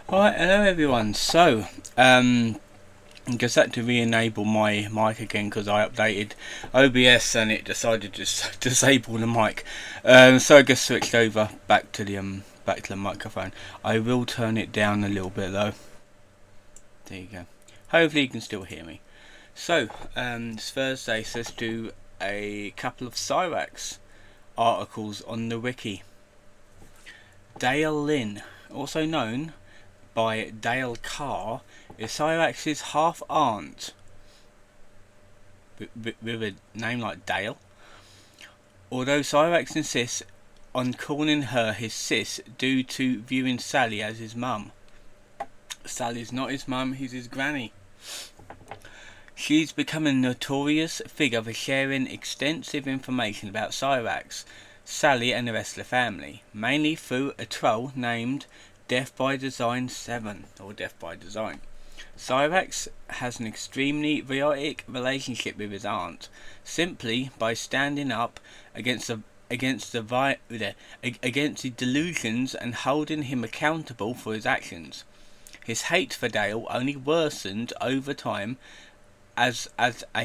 Alright, hello everyone. I just had to re-enable my mic again because I updated OBS and it decided to disable the mic. So I just switched over back to the microphone. I will turn it down a little bit though. There you go. Hopefully you can still hear me. It's Thursday, so let's do a couple of Cyraxx articles on the wiki. Lynne, also known by Dale Carr, is Cyraxx's half-aunt, with a name like Dale. Although Cyraxx insists on calling her his sis due to viewing Sally as his mum. Sally's not his mum, he's his granny. She's become a notorious figure for sharing extensive information about Cyraxx, Sally and the rest of the family, mainly through a troll named Death by Design 7, or Death by Design. Cyraxx has an extremely chaotic relationship with his aunt, simply by standing up against the delusions and holding him accountable for his actions. His hate for Dale only worsened over time as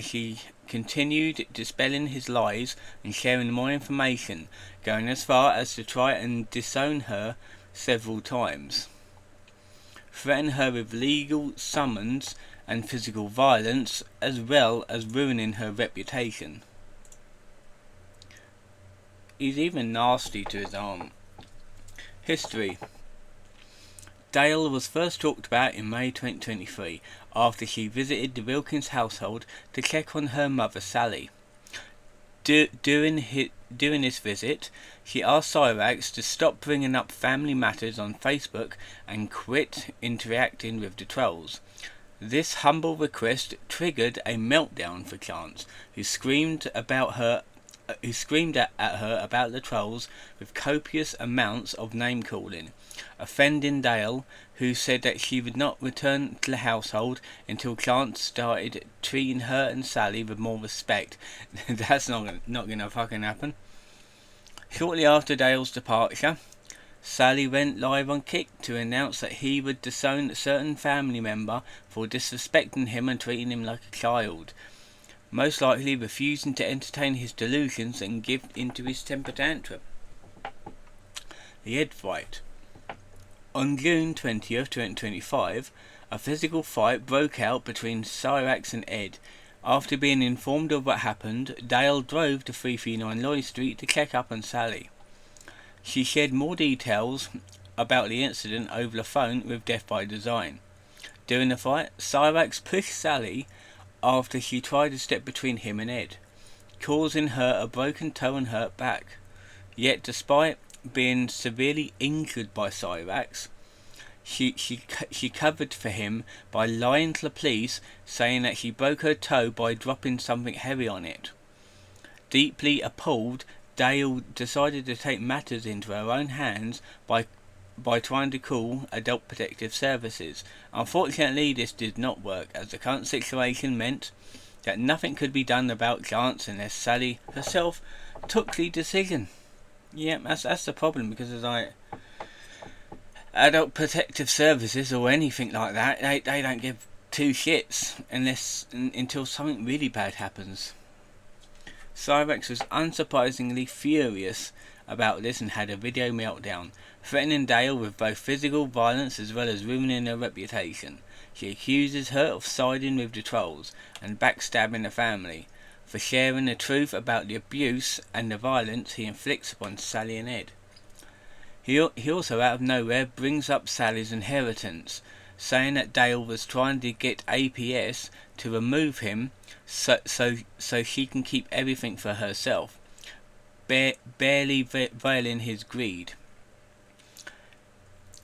she continued dispelling his lies and sharing more information, going as far as to try and disown her several times, threaten her with legal summons and physical violence, as well as ruining her reputation. He's even nasty to his aunt. History. Dale was first talked about in May 2023 after she visited the Wilkins household to check on her mother Sally. During this visit, she asked Cyraxx to stop bringing up family matters on Facebook and quit interacting with the trolls. This humble request triggered a meltdown for Chance, who screamed at her about the trolls with copious amounts of name-calling, offending Dale, who said that she would not return to the household until Chance started treating her and Sally with more respect. That's not gonna fucking happen. Shortly after Dale's departure, Sally went live on Kick to announce that he would disown a certain family member for disrespecting him and treating him like a child, most likely refusing to entertain his delusions and give into his temper tantrum. The Ed fight. On June 20th, 2025, a physical fight broke out between Cyraxx and Ed. After being informed of what happened, Dale drove to 339 Lloyd Street to check up on Sally. She shared more details about the incident over the phone with Death by Design. During the fight, Cyraxx pushed Sally after she tried to step between him and Ed, causing her a broken toe and hurt back. Yet despite being severely injured by Cyraxx, she covered for him by lying to the police, saying that she broke her toe by dropping something heavy on it. Deeply appalled, Dale decided to take matters into her own hands by trying to call Adult Protective Services. Unfortunately, this did not work, as the current situation meant that nothing could be done about Chance unless Sally herself took the decision. Yeah, that's the problem, because it's like Adult Protective Services or anything like that, they don't give two shits until something really bad happens. Cyraxx was unsurprisingly furious about this and had a video meltdown, threatening Dale with both physical violence as well as ruining her reputation. She accuses her of siding with the trolls and backstabbing the family, for sharing the truth about the abuse and the violence he inflicts upon Sally and Ed. He also, out of nowhere, brings up Sally's inheritance, saying that Dale was trying to get APS to remove him so she can keep everything for herself, barely veiling his greed.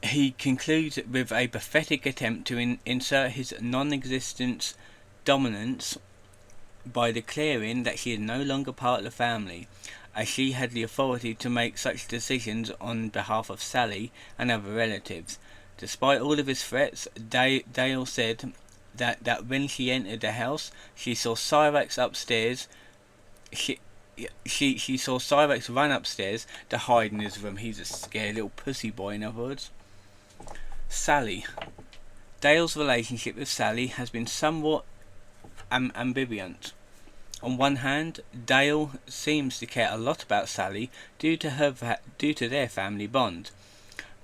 He concludes with a pathetic attempt to insert his non-existent dominance by declaring that she is no longer part of the family, as she had the authority to make such decisions on behalf of Sally and other relatives. Despite all of his threats, Dale said that when she entered the house, she saw Cyraxx upstairs. She saw Cyraxx run upstairs to hide in his room. He's a scared little pussy boy, in other words. Sally. Dale's relationship with Sally has been somewhat ambivalent. On one hand, Dale seems to care a lot about Sally due to their family bond,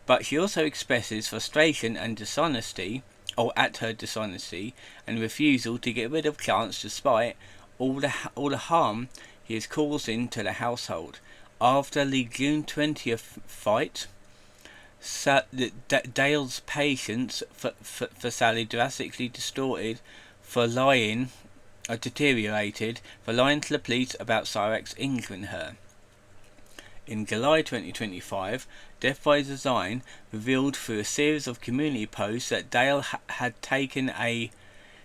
but she also expresses frustration and at her dishonesty and refusal to get rid of Clarence despite all the harm he is causing to the household. After the June 20th fight, Dale's patience for Sally drastically deteriorated for lying to the police about Cyraxx injuring her. In July 2025, Death by Design revealed through a series of community posts that Dale had taken a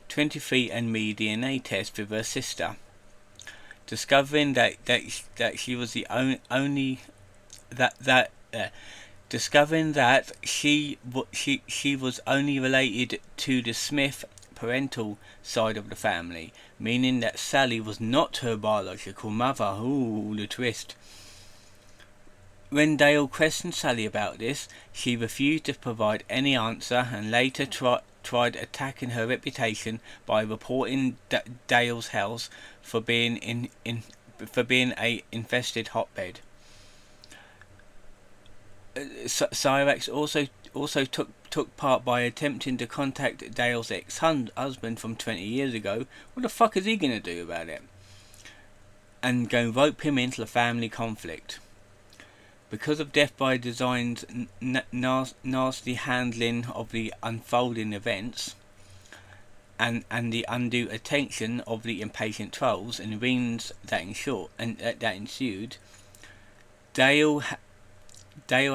23andMe DNA test with her sister, discovering that she was the only discovering that she was only related to the Smith parental side of the family, meaning that Sally was not her biological mother. Ooh, the twist. When Dale questioned Sally about this, she refused to provide any answer and later tried attacking her reputation by reporting Dale's house for being a infested hotbed. Cyraxx also took part by attempting to contact Dale's ex-husband from 20 years ago. What the fuck is he gonna do about it? And go rope him into the family conflict. Because of Death by Design's nasty handling of the unfolding events and the undue attention of the impatient trolls and reams that ensued, Dale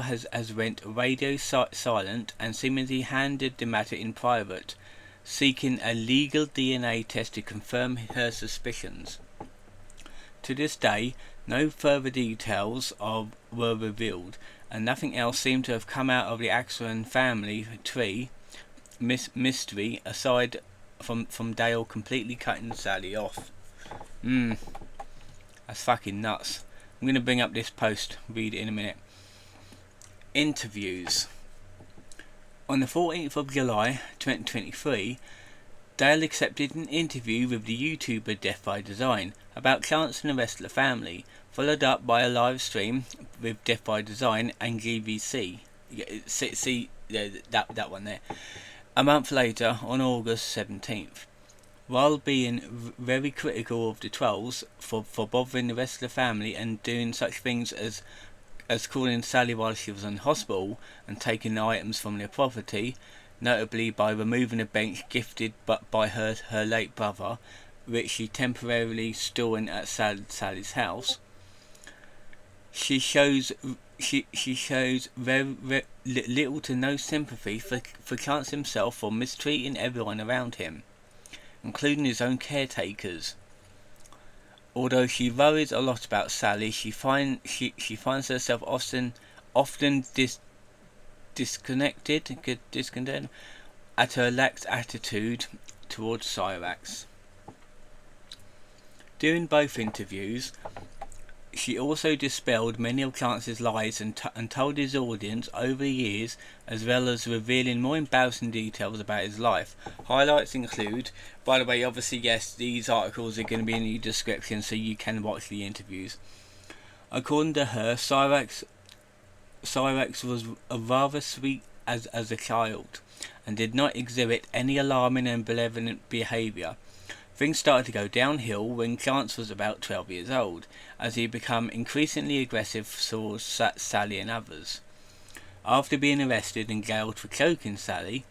has went radio silent and seemingly handled the matter in private, seeking a legal DNA test to confirm her suspicions. To this day, no further details were revealed, and nothing else seemed to have come out of the Axelrod family tree mystery aside from Dale completely cutting Sally off. That's fucking nuts. I'm going to bring up this post, read it in a minute. Interviews. On the 14th of July 2023, Dale accepted an interview with the YouTuber Death by Design about Clarence and the rest of the family, followed up by a live stream with Death by Design and GVC. See that one there. A month later, on August 17th. While being very critical of the trolls for bothering the rest of the family and doing such things as calling Sally while she was in hospital and taking items from their property, notably by removing a bench gifted by her late brother, which she temporarily storing at Sally's house. She shows very little to no sympathy for Clarence himself for mistreating everyone around him, including his own caretakers. Although she worries a lot about Sally, she finds herself often discontented at her lax attitude towards Cyraxx. During both interviews, she also dispelled many of Clarence's lies and told his audience over the years, as well as revealing more embarrassing details about his life. Highlights include, by the way, obviously yes, these articles are going to be in the description so you can watch the interviews. According to her, Cyraxx was a rather sweet as a child and did not exhibit any alarming and benevolent behaviour. Things started to go downhill when Clarence was about 12 years old, as he became increasingly aggressive towards Sally and others. After being arrested and jailed for choking Sally,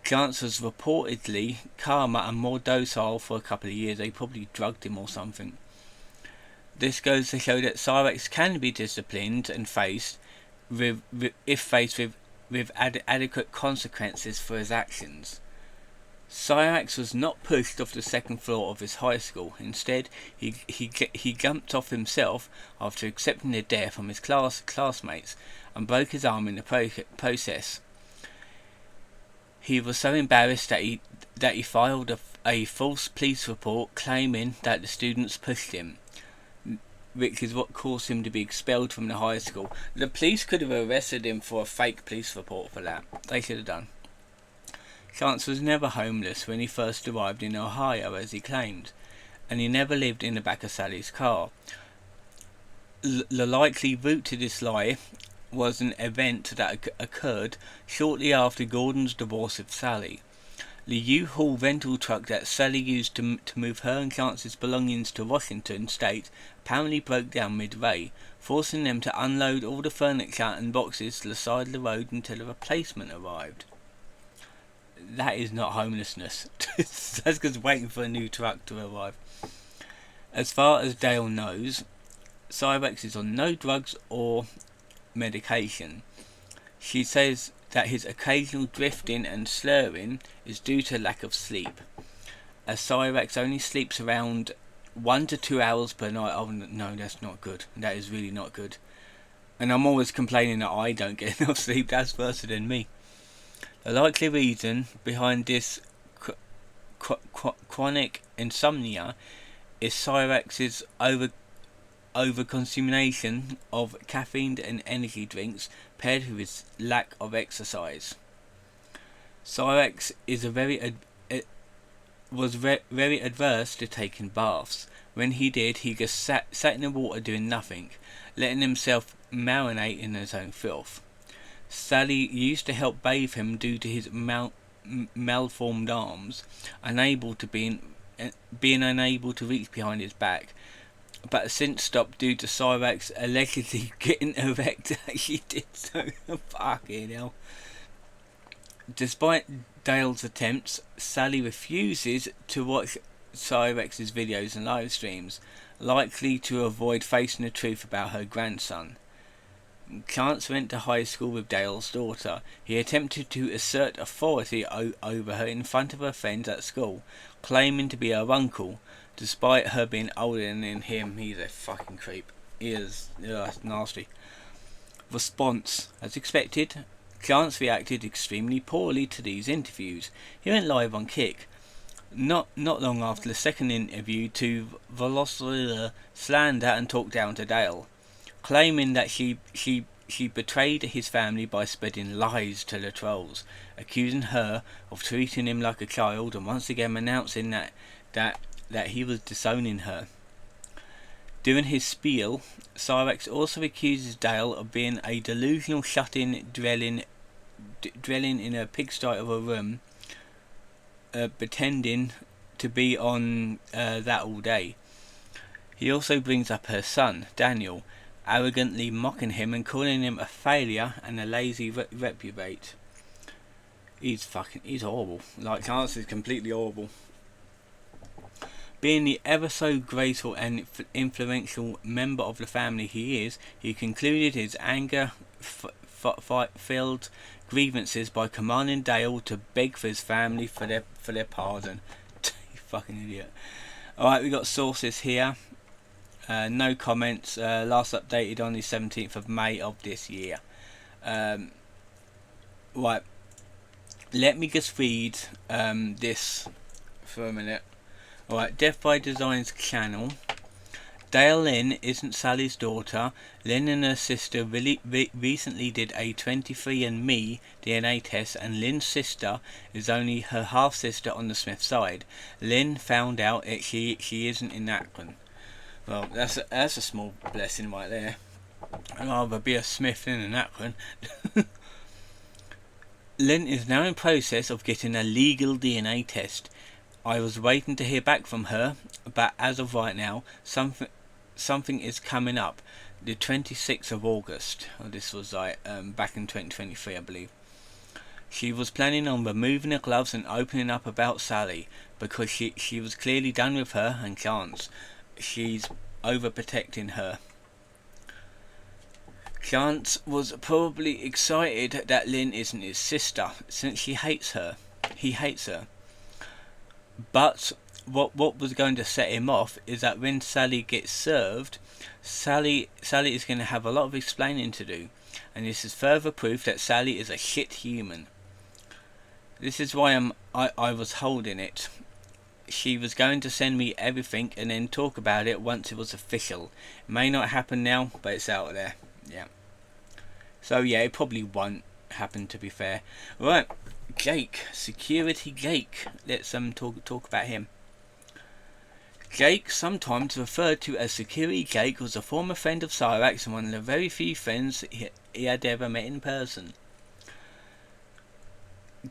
Clarence was reportedly calmer and more docile for a couple of years. They probably drugged him or something. This goes to show that Cyraxx can be disciplined and if faced with adequate consequences for his actions. Cyraxx was not pushed off the second floor of his high school. Instead, he jumped off himself after accepting the dare from his classmates and broke his arm in the process. He was so embarrassed that he filed a false police report claiming that the students pushed him. which is what caused him to be expelled from the high school. The police could have arrested him for a fake police report for that. They should have done. Chance was never homeless when he first arrived in Ohio, as he claimed, and he never lived in the back of Sally's car. The likely route to this lie was an event that occurred shortly after Gordon's divorce with Sally. The U-Haul rental truck that Sally used to move her and Chance's belongings to Washington State apparently broke down midway, forcing them to unload all the furniture and boxes to the side of the road until a replacement arrived. That is not homelessness. That's just waiting for a new truck to arrive. As far as Dale knows, Cyraxx is on no drugs or medication. She says that his occasional drifting and slurring is due to lack of sleep, as Cyraxx only sleeps around 1 to 2 hours per night. Oh no, that's not good. That is really not good. And I'm always complaining that I don't get enough sleep. That's worse than me. The likely reason behind this chronic insomnia is Cyraxx's overconsumption of caffeine and energy drinks paired with his lack of exercise. Cyraxx is was very adverse to taking baths. When he did, he just sat in the water doing nothing, letting himself marinate in his own filth. Sally used to help bathe him due to his malformed arms, being unable to reach behind his back, but since stopped due to Cyraxx allegedly getting erect. She did so. Fucking hell. Despite Dale's attempts, Sally refuses to watch Cyraxx's videos and live streams, likely to avoid facing the truth about her grandson. Chance went to high school with Dale's daughter. He attempted to assert authority over her in front of her friends at school, claiming to be her uncle, despite her being older than him. He's a fucking creep. He is nasty. Response. As expected, Chance reacted extremely poorly to these interviews. He went live on Kick. Not long after the second interview to slander and talk down to Dale, claiming that she betrayed his family by spreading lies to the trolls, accusing her of treating him like a child, and once again announcing that he was disowning her. During his spiel, Cyraxx also accuses Dale of being a delusional shut-in, dwelling in a pigsty of a room, pretending to be on that all day. He also brings up her son, Daniel, arrogantly mocking him and calling him a failure and a lazy reprobate. He's horrible. Like, Chance is completely horrible. Being the ever so graceful and influential member of the family he is, he concluded his anger-filled grievances by commanding Dale to beg for his family for their pardon. You fucking idiot. Alright, we got sources here. No comments. Last updated on the 17th of May of this year. Right. Let me just read this for a minute. Alright, Death by Design's channel. Dale Lynne isn't Sally's daughter. Lynne and her sister recently did a 23andMe DNA test, and Lynne's sister is only her half-sister on the Smith side. Lynne found out that she isn't in Akron. Well, that's a small blessing right there. I'd rather be a Smith than an Akron. Lynne is now in process of getting a legal DNA test. I was waiting to hear back from her, but as of right now, something is coming up. The 26th of August. This was back in 2023, I believe. She was planning on removing the gloves and opening up about Sally, because she was clearly done with her and Chance. She's overprotecting her. Chance was probably excited that Lynne isn't his sister, since he hates her. But what was going to set him off is that when Sally gets served, Sally is going to have a lot of explaining to do, and this is further proof that Sally is a shit human. This is why I was holding it. she was going to send me everything and then talk about it once it was official. It may not happen now, but it's out there. Yeah. So yeah, it probably won't happen, to be fair. Right, Jake, Security Jake. Let's talk about him. Jake, sometimes referred to as Security Jake, was a former friend of Cyraxx and one of the very few friends he had ever met in person.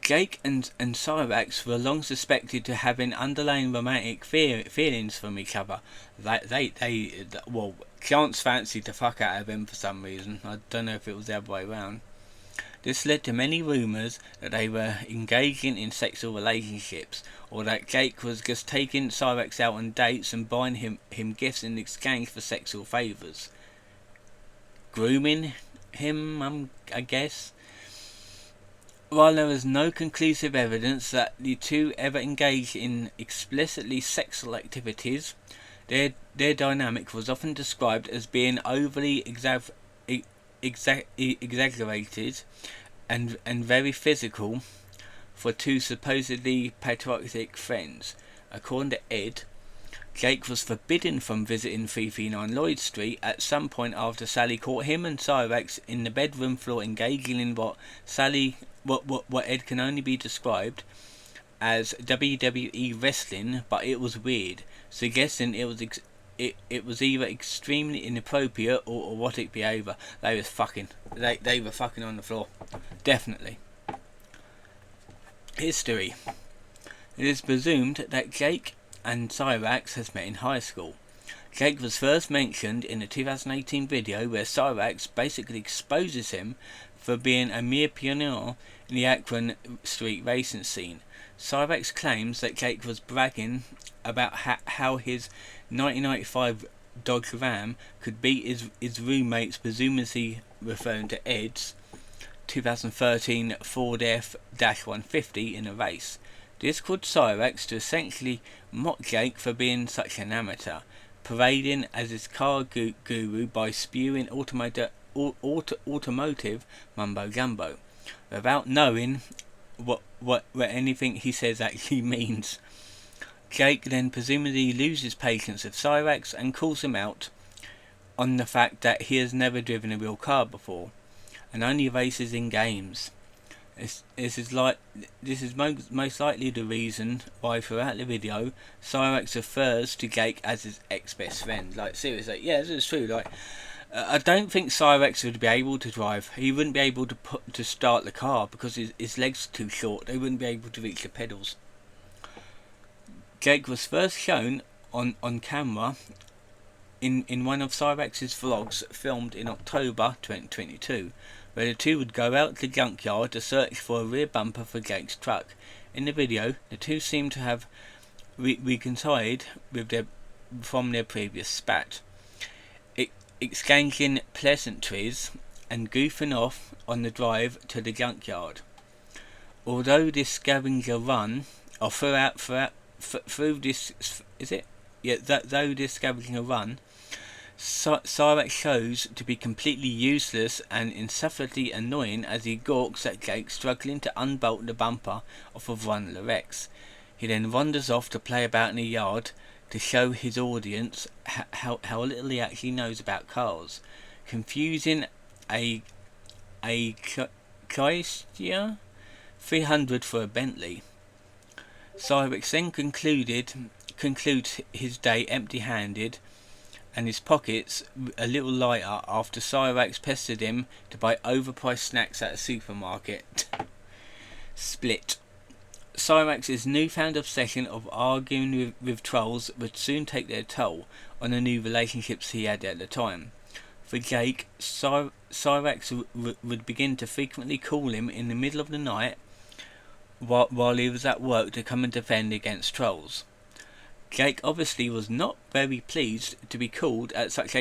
Jake and Cyraxx were long suspected to have an underlying romantic feelings from each other. Well, Chance fancied the fuck out of him for some reason. I don't know if it was the other way around. This led to many rumours that they were engaging in sexual relationships, or that Jake was just taking Cyraxx out on dates and buying him gifts in exchange for sexual favours. Grooming him, I guess. While there was no conclusive evidence that the two ever engaged in explicitly sexual activities, their dynamic was often described as being overly exaggerated and very physical for two supposedly patriotic friends. According to Ed, Jake was forbidden from visiting 339 Lloyd Street at some point after Sally caught him and Cyraxx in the bedroom floor engaging in what Ed can only be described as WWE wrestling, but it was weird, suggesting it was either extremely inappropriate or erotic behaviour. They was fucking. They were fucking on the floor. Definitely. History. It is presumed that Jake and Cyraxx has met in high school. Jake was first mentioned in a 2018 video where Cyraxx basically exposes him for being a mere pioneer in the Akron street racing scene. Cyraxx claims that Jake was bragging about how his 1995 Dodge Ram could beat his roommates, presumably referring to Ed's 2013 Ford F-150 in a race. This caused Cyraxx to essentially mock Jake for being such an amateur, parading as his car guru by spewing automotive mumbo jumbo, without knowing what anything he says actually means. Jake then presumably loses patience with Cyraxx and calls him out on the fact that he has never driven a real car before and only races in games. This is most likely the reason why throughout the video Cyraxx refers to Jake as his ex-best friend. Like, seriously, yeah, this is true. Like, I don't think Cyraxx would be able to drive. He wouldn't be able to start the car because his legs are too short. They wouldn't be able to reach the pedals. Jake was first shown on camera in one of Cyraxx's vlogs filmed in October 2022, where the two would go out to the junkyard to search for a rear bumper for Jake's truck. In the video, the two seem to have reconciled from their previous spat, exchanging pleasantries and goofing off on the drive to the junkyard. Although this scavenger run, or through this, is it? Yeah, though this scavenger run, Cyraxx shows to be completely useless and insufferably annoying as he gawks at Jake struggling to unbolt the bumper off of one of the wrecks. He then wanders off to play about in the yard to show his audience how little he actually knows about cars, confusing a Chrysler 300 for a Bentley. Cyraxx then concludes his day empty-handed and his pockets a little lighter after Cyraxx pestered him to buy overpriced snacks at a supermarket. Split. Cyraxx's newfound obsession of arguing with trolls would soon take their toll on the new relationships he had at the time. For Jake, Cyraxx would begin to frequently call him in the middle of the night while he was at work to come and defend against trolls. Jake obviously was not very pleased to be called at such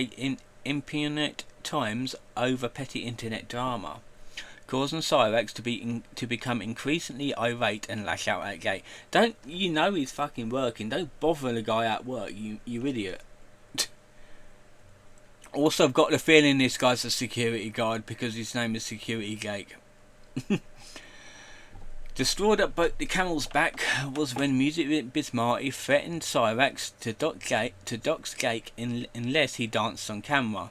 impudent times over petty internet drama, causing Cyraxx to become increasingly irate and lash out at Jake. Don't you know he's fucking working? Don't bother the guy at work, you idiot. Also, I've got the feeling this guy's a security guard because his name is Security Jake. The straw that broke the camel's back was when Music Biz Marty threatened Cyraxx to dox Jake unless he danced on camera.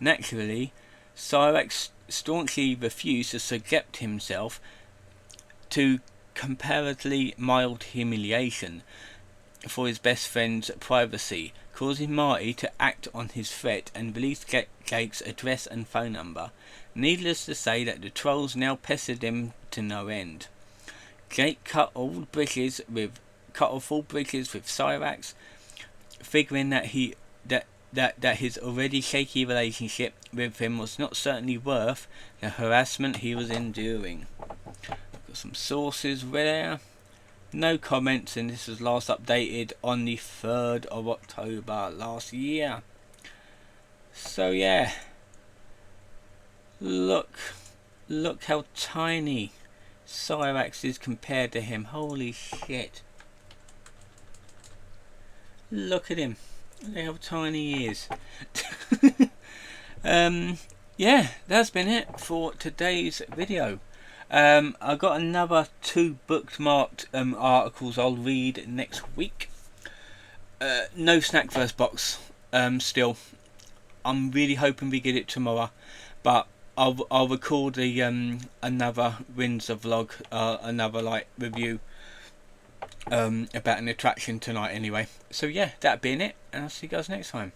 Naturally, Cyraxx staunchly refused to subject himself to comparatively mild humiliation for his best friend's privacy, causing Marty to act on his threat and release Jake's address and phone number. Needless to say that the trolls now pestered him to no end. Jake cut all bridges with Cyraxx, figuring that his already shaky relationship with him was not certainly worth the harassment he was enduring. Got some sources there. No comments, and this was last updated on the 3rd of October last year. So yeah, look how tiny Cyraxx is compared to him. Holy shit. Look at him. Look how tiny he is. Yeah, that's been it for today's video. I got another 2 bookmarked articles I'll read next week. No snack verse box still. I'm really hoping we get it tomorrow, but I'll record another Windsor vlog, another review about an attraction tonight anyway. So yeah, that being it, and I'll see you guys next time.